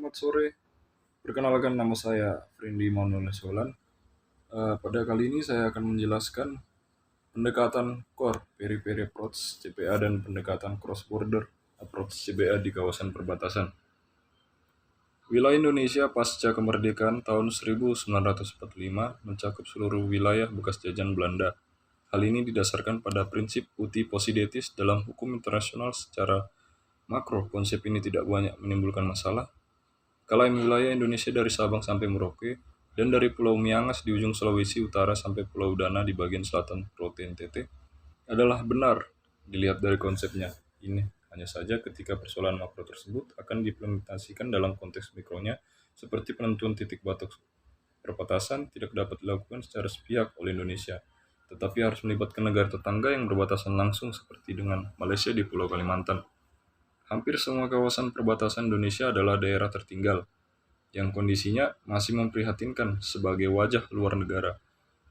selamat sore. Perkenalkan nama saya Frindi Manuel Solan. Pada kali ini saya akan menjelaskan pendekatan core Peri-Peri approach CPA dan pendekatan cross border approach CBA di kawasan perbatasan. Wilayah Indonesia pasca kemerdekaan tahun 1945 mencakup seluruh wilayah bekas jajahan Belanda. Hal ini didasarkan pada prinsip uti possidetis dalam hukum internasional. Secara makro, konsep ini tidak banyak menimbulkan masalah. Klaim wilayah Indonesia dari Sabang sampai Merauke dan dari Pulau Miangas di ujung Sulawesi Utara sampai Pulau Dana di bagian selatan Pulau NTT adalah benar dilihat dari konsepnya. Ini hanya saja ketika persoalan makro tersebut akan diimplementasikan dalam konteks mikronya, seperti penentuan titik batas perbatasan tidak dapat dilakukan secara sepihak oleh Indonesia, tetapi harus melibatkan negara tetangga yang berbatasan langsung seperti dengan Malaysia di Pulau Kalimantan. Hampir semua kawasan perbatasan Indonesia adalah daerah tertinggal yang kondisinya masih memprihatinkan sebagai wajah luar negara.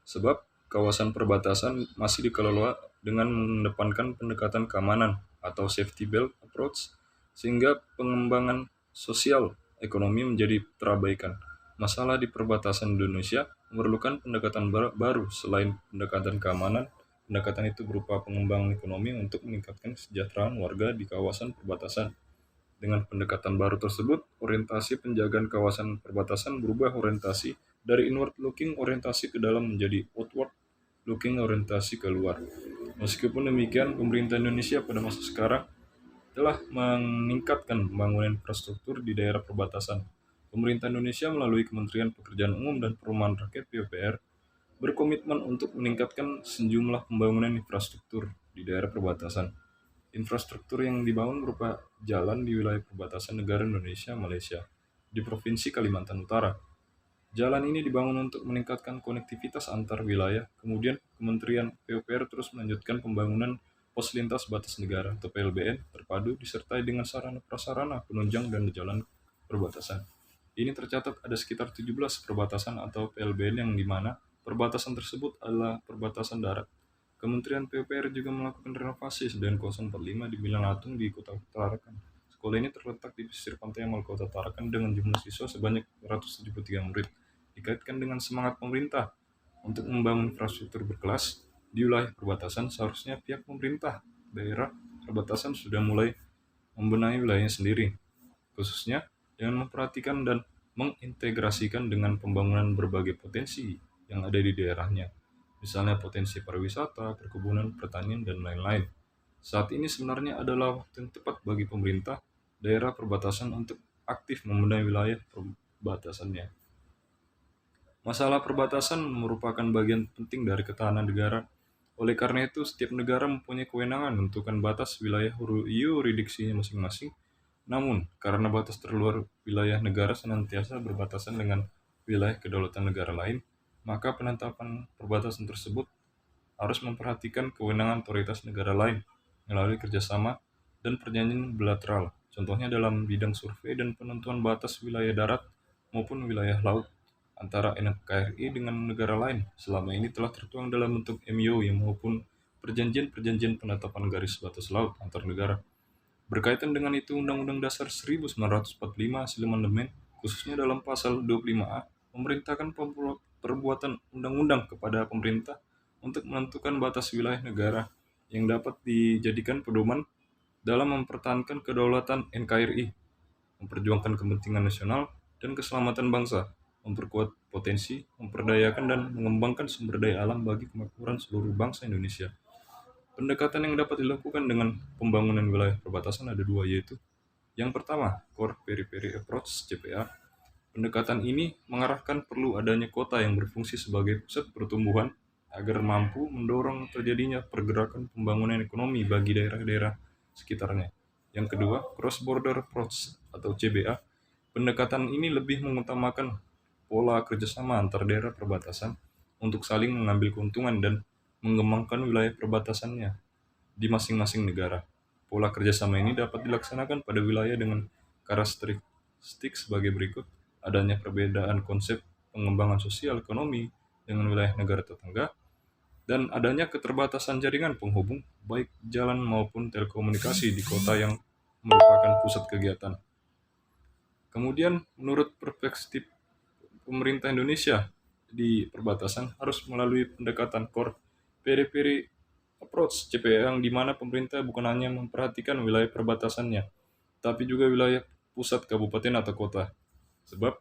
Sebab kawasan perbatasan masih dikelola dengan mengedepankan pendekatan keamanan atau safety belt approach, sehingga pengembangan sosial ekonomi menjadi terabaikan. Masalah di perbatasan Indonesia memerlukan pendekatan baru selain pendekatan keamanan. Pendekatan itu berupa pengembangan ekonomi untuk meningkatkan kesejahteraan warga di kawasan perbatasan. Dengan pendekatan baru tersebut, orientasi penjagaan kawasan perbatasan berubah orientasi dari inward looking orientasi ke dalam menjadi outward looking orientasi ke luar. Meskipun demikian, pemerintah Indonesia pada masa sekarang telah meningkatkan pembangunan infrastruktur di daerah perbatasan. Pemerintah Indonesia melalui Kementerian Pekerjaan Umum dan Perumahan Rakyat (PUPR) berkomitmen untuk meningkatkan sejumlah pembangunan infrastruktur di daerah perbatasan. Infrastruktur yang dibangun berupa jalan di wilayah perbatasan negara Indonesia-Malaysia di Provinsi Kalimantan Utara. Jalan ini dibangun untuk meningkatkan konektivitas antar wilayah. Kemudian Kementerian PUPR terus melanjutkan pembangunan pos lintas batas negara atau PLBN terpadu disertai dengan sarana prasarana penunjang dan jalan perbatasan. Ini tercatat ada sekitar 17 perbatasan atau PLBN yang dimana perbatasan tersebut adalah perbatasan darat. Kementerian PUPR juga melakukan renovasi SDN 045 di Bilang Atung di Kota Tarakan. Sekolah ini terletak di pesisir pantai Amal Kota Tarakan dengan jumlah siswa sebanyak 173 murid. Dikaitkan dengan semangat pemerintah untuk membangun infrastruktur berkelas di wilayah perbatasan, seharusnya pihak pemerintah daerah perbatasan sudah mulai membenahi wilayahnya sendiri, khususnya dengan memperhatikan dan mengintegrasikan dengan pembangunan berbagai potensi yang ada di daerahnya. Misalnya potensi pariwisata, perkebunan, pertanian, dan lain-lain. Saat ini sebenarnya adalah waktu yang tepat bagi pemerintah daerah perbatasan untuk aktif membenahi wilayah perbatasannya. Masalah perbatasan merupakan bagian penting dari ketahanan negara. Oleh karena itu, setiap negara mempunyai kewenangan menentukan batas wilayah yurisdiksinya masing-masing. Namun, karena batas terluar wilayah negara senantiasa berbatasan dengan wilayah kedaulatan negara lain, maka penetapan perbatasan tersebut harus memperhatikan kewenangan otoritas negara lain melalui kerjasama dan perjanjian bilateral. Contohnya dalam bidang survei dan penentuan batas wilayah darat maupun wilayah laut antara NKRI dengan negara lain selama ini telah tertuang dalam bentuk MOU maupun perjanjian-perjanjian penetapan garis batas laut antar negara. Berkaitan dengan itu, Undang-Undang Dasar 1945 hasil amandemen, khususnya dalam pasal 25A, memerintahkan perbuatan undang-undang kepada pemerintah untuk menentukan batas wilayah negara yang dapat dijadikan pedoman dalam mempertahankan kedaulatan NKRI, memperjuangkan kepentingan nasional dan keselamatan bangsa, memperkuat potensi, memperdayakan dan mengembangkan sumber daya alam bagi kemakmuran seluruh bangsa Indonesia. Pendekatan yang dapat dilakukan dengan pembangunan wilayah perbatasan ada dua, yaitu yang pertama, Core Peri-Peri Approach (CPA). Pendekatan ini mengarahkan perlu adanya kota yang berfungsi sebagai pusat pertumbuhan agar mampu mendorong terjadinya pergerakan pembangunan ekonomi bagi daerah-daerah sekitarnya. Yang kedua, Cross Border Approach atau CBA. Pendekatan ini lebih mengutamakan pola kerjasama antar daerah perbatasan untuk saling mengambil keuntungan dan mengembangkan wilayah perbatasannya di masing-masing negara. Pola kerjasama ini dapat dilaksanakan pada wilayah dengan karakteristik sebagai berikut: adanya perbedaan konsep pengembangan sosial ekonomi dengan wilayah negara tetangga, dan adanya keterbatasan jaringan penghubung baik jalan maupun telekomunikasi di kota yang merupakan pusat kegiatan. Kemudian menurut perspektif pemerintah Indonesia di perbatasan harus melalui pendekatan core periphery approach CPA yang dimana pemerintah bukan hanya memperhatikan wilayah perbatasannya, tapi juga wilayah pusat kabupaten atau kota. Sebab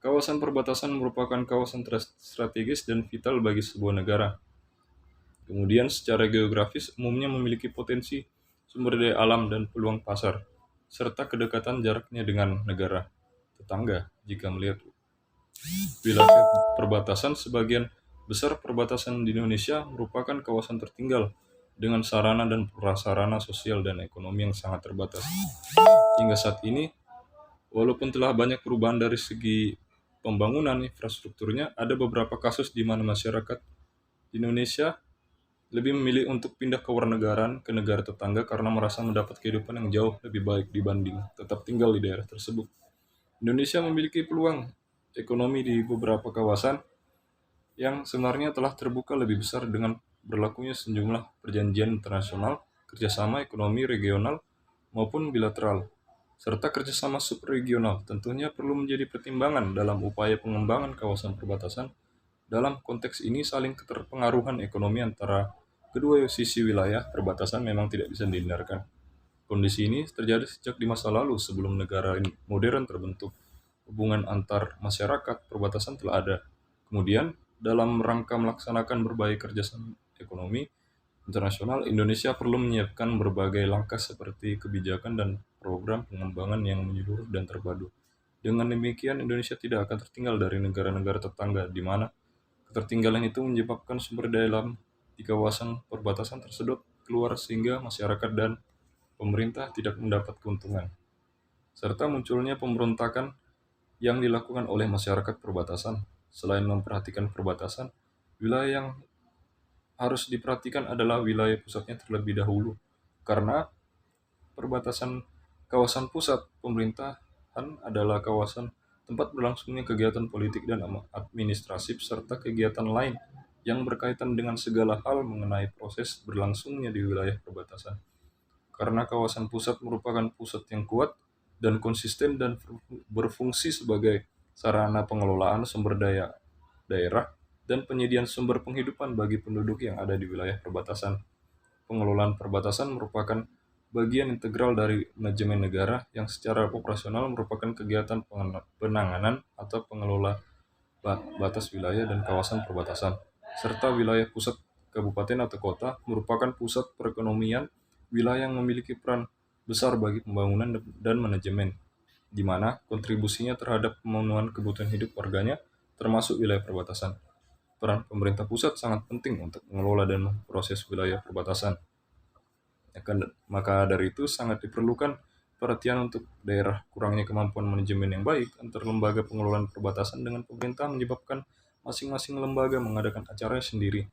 kawasan perbatasan merupakan kawasan strategis dan vital bagi sebuah negara. Kemudian secara geografis umumnya memiliki potensi sumber daya alam dan peluang pasar, serta kedekatan jaraknya dengan negara tetangga. Jika melihat wilayah perbatasan, sebagian besar perbatasan di Indonesia merupakan kawasan tertinggal dengan sarana dan prasarana sosial dan ekonomi yang sangat terbatas. Hingga saat ini, walaupun telah banyak perubahan dari segi pembangunan infrastrukturnya, ada beberapa kasus di mana masyarakat di Indonesia lebih memilih untuk pindah ke warnegaraan ke negara tetangga karena merasa mendapat kehidupan yang jauh lebih baik dibanding tetap tinggal di daerah tersebut. Indonesia memiliki peluang ekonomi di beberapa kawasan yang sebenarnya telah terbuka lebih besar dengan berlakunya sejumlah perjanjian internasional, kerjasama ekonomi regional maupun bilateral, serta kerjasama subregional tentunya perlu menjadi pertimbangan dalam upaya pengembangan kawasan perbatasan. Dalam konteks ini, saling keterpengaruhan ekonomi antara kedua sisi wilayah perbatasan memang tidak bisa dihindarkan. Kondisi ini terjadi sejak di masa lalu sebelum negara modern terbentuk. Hubungan antar masyarakat perbatasan telah ada. Kemudian, dalam rangka melaksanakan berbagai kerjasama ekonomi internasional, Indonesia perlu menyiapkan berbagai langkah seperti kebijakan dan program pengembangan yang menyeluruh dan terpadu. Dengan demikian, Indonesia tidak akan tertinggal dari negara-negara tetangga, di mana ketertinggalan itu menyebabkan sumber daya alam di kawasan perbatasan tersebut keluar sehingga masyarakat dan pemerintah tidak mendapat keuntungan, serta munculnya pemberontakan yang dilakukan oleh masyarakat perbatasan. Selain memperhatikan perbatasan, wilayah yang harus diperhatikan adalah wilayah pusatnya terlebih dahulu, karena perbatasan kawasan pusat pemerintahan adalah kawasan tempat berlangsungnya kegiatan politik dan administratif serta kegiatan lain yang berkaitan dengan segala hal mengenai proses berlangsungnya di wilayah perbatasan. Karena kawasan pusat merupakan pusat yang kuat dan konsisten dan berfungsi sebagai sarana pengelolaan sumber daya daerah dan penyediaan sumber penghidupan bagi penduduk yang ada di wilayah perbatasan. Pengelolaan perbatasan merupakan bagian integral dari manajemen negara yang secara operasional merupakan kegiatan penanganan atau pengelola batas wilayah dan kawasan perbatasan, serta wilayah pusat kabupaten atau kota merupakan pusat perekonomian wilayah yang memiliki peran besar bagi pembangunan dan manajemen, di mana kontribusinya terhadap pemenuhan kebutuhan hidup warganya termasuk wilayah perbatasan. Peran pemerintah pusat sangat penting untuk mengelola dan memproses wilayah perbatasan. Maka dari itu sangat diperlukan perhatian untuk daerah kurangnya kemampuan manajemen yang baik antar lembaga pengelolaan perbatasan dengan pemerintah menyebabkan masing-masing lembaga mengadakan acara sendiri.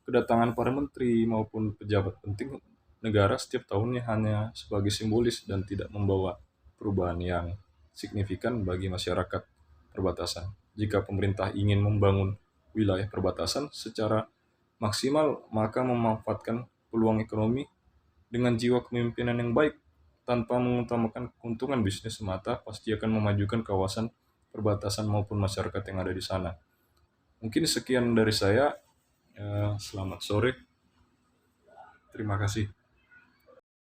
Kedatangan para menteri maupun pejabat penting negara setiap tahunnya hanya sebagai simbolis dan tidak membawa perubahan yang signifikan bagi masyarakat perbatasan. Jika pemerintah ingin membangun wilayah perbatasan secara maksimal, maka memanfaatkan peluang ekonomi dengan jiwa kepemimpinan yang baik tanpa mengutamakan keuntungan bisnis semata pasti akan memajukan kawasan perbatasan maupun masyarakat yang ada di sana. Mungkin sekian dari saya. Selamat sore. Terima kasih.